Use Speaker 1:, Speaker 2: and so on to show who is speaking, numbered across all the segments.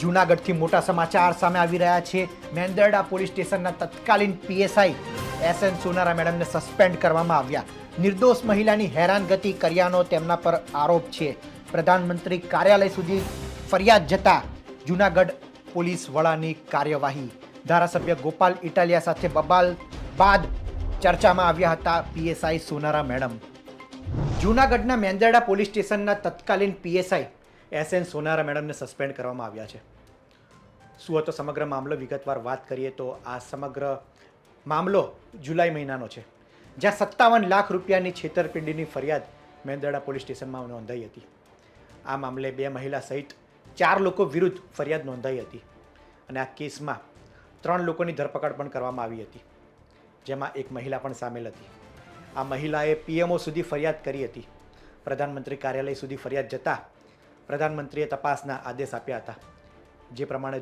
Speaker 1: જૂનાગઢથી મોટા સમાચાર સામે આવી રહ્યા છે। મેંદરડા પોલીસ સ્ટેશનના તત્કાલીન પીએસઆઈ એસએન સોનારા મેડમને સસ્પેન્ડ કરવામાં આવ્યા। નિર્દોષ મહિલાની હેરાનગતિ કર્યાનો તેમના પર આરોપ છે। પ્રધાનમંત્રી કાર્યાલય સુધી ફરિયાદ જતા જૂનાગઢ પોલીસ વડાની કાર્યવાહી। ધારાસભ્ય ગોપાલ ઇટાલિયા સાથે બબાલ બાદ ચર્ચામાં આવ્યા હતા પીએસઆઈ સોનારા મેડમ। જૂનાગઢના મેંદરડા પોલીસ સ્ટેશનના તત્કાલીન પીએસઆઈ એસએન સોનારા મેડમને સસ્પેન્ડ કરવામાં આવ્યા છે। શું હતો સમગ્ર મામલો? વિગતવાર વાત કરીએ તો આ સમગ્ર મામલો જુલાઈ મહિનાનો છે, જ્યાં 57 લાખ રૂપિયાની છેતરપિંડીની ફરિયાદ મેંદરડા પોલીસ સ્ટેશનમાં નોંધાઈ હતી। આ મામલે 2 મહિલા સહિત 4 લોકો વિરુદ્ધ ફરિયાદ નોંધાઈ હતી અને આ કેસમાં 3 લોકોની ધરપકડ પણ કરવામાં આવી હતી, જેમાં એક મહિલા પણ સામેલ હતી। આ મહિલાએ પીએમઓ સુધી ફરિયાદ કરી હતી। પ્રધાનમંત્રી કાર્યાલય સુધી ફરિયાદ જતાં પ્રધાનમંત્રીએ તપાસના આદેશ આપ્યા હતા, જે પ્રમાણે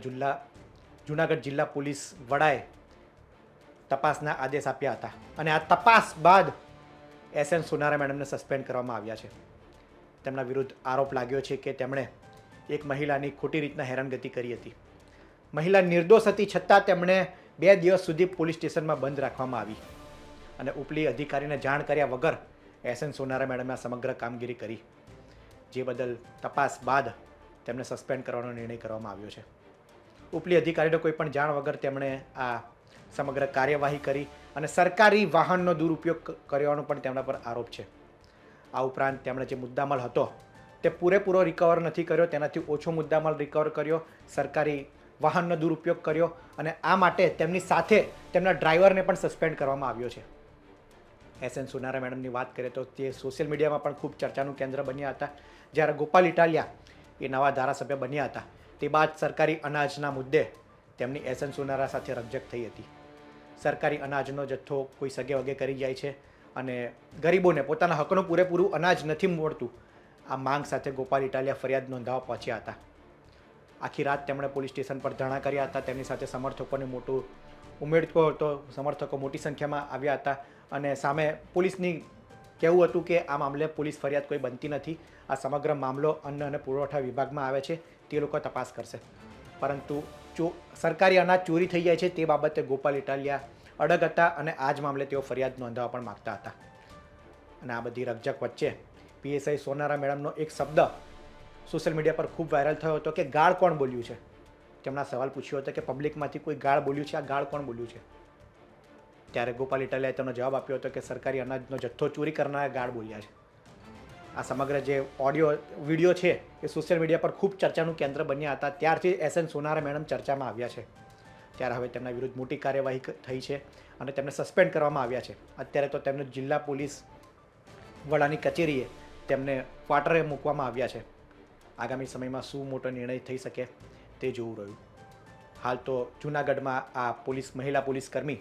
Speaker 1: જૂનાગઢ જિલ્લા પોલીસ વડાએ તપાસના આદેશ આપ્યા હતા અને આ તપાસ બાદ એસએન સોનારા મેડમને સસ્પેન્ડ કરવામાં આવ્યા છે। તેમના વિરુદ્ધ આરોપ લાગ્યો છે કે તેમણે એક મહિલાની ખોટી રીતના હેરાનગતિ કરી હતી। મહિલા નિર્દોષ હતી, છતાં તેમણે 2 દિવસ સુધી પોલીસ સ્ટેશનમાં બંધ રાખવામાં આવી અને ઉપલી અધિકારીને જાણ કર્યા વગર એસએન સોનારા મેડમે આ સમગ્ર કામગીરી કરી, જે બદલ તપાસ બાદ તેમને સસ્પેન્ડ કરવાનો નિર્ણય કરવામાં આવ્યો છે। ઉપલી અધિકારીને કોઈ પણ જાણ વગર તેમણે આ સમગ્ર કાર્યવાહી કરી અને સરકારી વાહનનો દુરુપયોગ કરવાનો પણ તેમના પર આરોપ છે। આ ઉપરાંત તેમણે જે મુદ્દામાલ હતો તે પૂરેપૂરો રિકવર નથી કર્યો, તેનાથી ઓછો મુદ્દામાલ રિકવર કર્યો, સરકારી વાહનનો દુરુપયોગ કર્યો અને આ માટે તેમની સાથે તેમના ડ્રાઈવરને પણ સસ્પેન્ડ કરવામાં આવ્યો છે। એસએન સોનારા મેડમની વાત કરીએ તો તે સોશિયલ મીડિયામાં પણ ખૂબ ચર્ચાનું કેન્દ્ર બન્યા હતા। જ્યારે ગોપાલ ઇટાલિયા એ નવા ધારાસભ્ય બન્યા હતા તે બાદ સરકારી અનાજના મુદ્દે તેમની એસએન સોનારા સાથે રકઝક થઈ હતી। સરકારી અનાજનો જથ્થો કોઈ સગે વગે કરી જાય છે અને ગરીબોને પોતાના હકનું પૂરેપૂરું અનાજ નથી મળતું। આ માંગ સાથે ગોપાલ ઇટાલિયા ફરિયાદ નોંધાવવા પહોંચ્યા હતા। આખી રાત તેમણે પોલીસ સ્ટેશન પર ધરણા કર્યા હતા। તેમની સાથે સમર્થકોને મોટું ઉમેદકો હતો, સમર્થકો મોટી સંખ્યામાં આવ્યા હતા અને સામે પોલીસની કહેવું હતું કે આ મામલે પોલીસ ફરિયાદ કોઈ બનતી નથી, આ સમગ્ર મામલો અન્ન અને પુરવઠા વિભાગમાં આવે છે, તે લોકો તપાસ કરશે। પરંતુ સરકારી અનાજ ચોરી થઈ જાય છે તે બાબતે ગોપાલ ઇટાલિયા અડગ હતા અને આ જ મામલે તેઓ ફરિયાદ નોંધાવવા પણ માગતા હતા। અને આ બધી રકઝક વચ્ચે પીએસઆઈ સોનારા મેડમનો એક શબ્દ સોશિયલ મીડિયા પર ખૂબ વાયરલ થયો હતો કે ગાળ કોણ બોલ્યું છે। તેમના સવાલ પૂછ્યો હતો કે પબ્લિકમાંથી કોઈ ગાળ બોલ્યું છે, આ ગાળ કોણ બોલ્યું છે? ત્યારે ગોપાલ ઇટાલિયાએ તેનો જવાબ આપ્યો હતો કે સરકારી અનાજનો જથ્થો ચોરી કરનારા ગાળ બોલ્યા છે। આ સમગ્ર જે વિડીયો છે એ સોશિયલ મીડિયા પર ખૂબ ચર્ચાનું કેન્દ્ર બન્યા હતા। ત્યારથી એસએન સોનારા મેડમ ચર્ચામાં આવ્યા છે। ત્યારે હવે તેમના વિરુદ્ધ મોટી કાર્યવાહી થઈ છે અને તેમને સસ્પેન્ડ કરવામાં આવ્યા છે। અત્યારે તો તેમને જિલ્લા પોલીસ વડાની કચેરીએ તેમને ક્વાર્ટરે મૂકવામાં આવ્યા છે। આગામી સમયમાં શું મોટો નિર્ણય થઈ શકે તે જોવું રહ્યું। હાલ તો જૂનાગઢમાં આ મહિલા પોલીસ કર્મી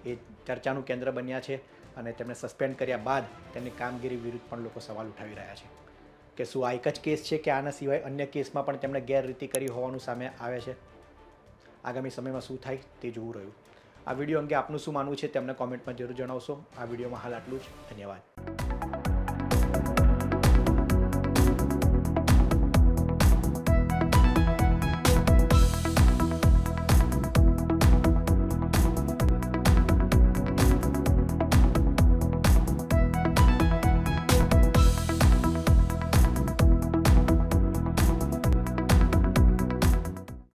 Speaker 1: એ ચર્ચાનું કેન્દ્ર બન્યા છે અને તેમને સસ્પેન્ડ કર્યા બાદ તેમની કામગીરી વિરુદ્ધ પણ લોકો સવાલ ઉઠાવી રહ્યા છે કે શું આ એક જ કેસ છે કે આના સિવાય અન્ય કેસમાં પણ તેમણે ગેરરીતિ કરી હોવાનું સામે આવે છે। આગામી સમયમાં શું થાય તે જોવું રહ્યું। આ વિડીયો અંગે આપનું શું માનવું છે તેમને કોમેન્ટમાં જરૂર જણાવશો। આ વિડીયોમાં હાલ આટલું જ। ધન્યવાદ।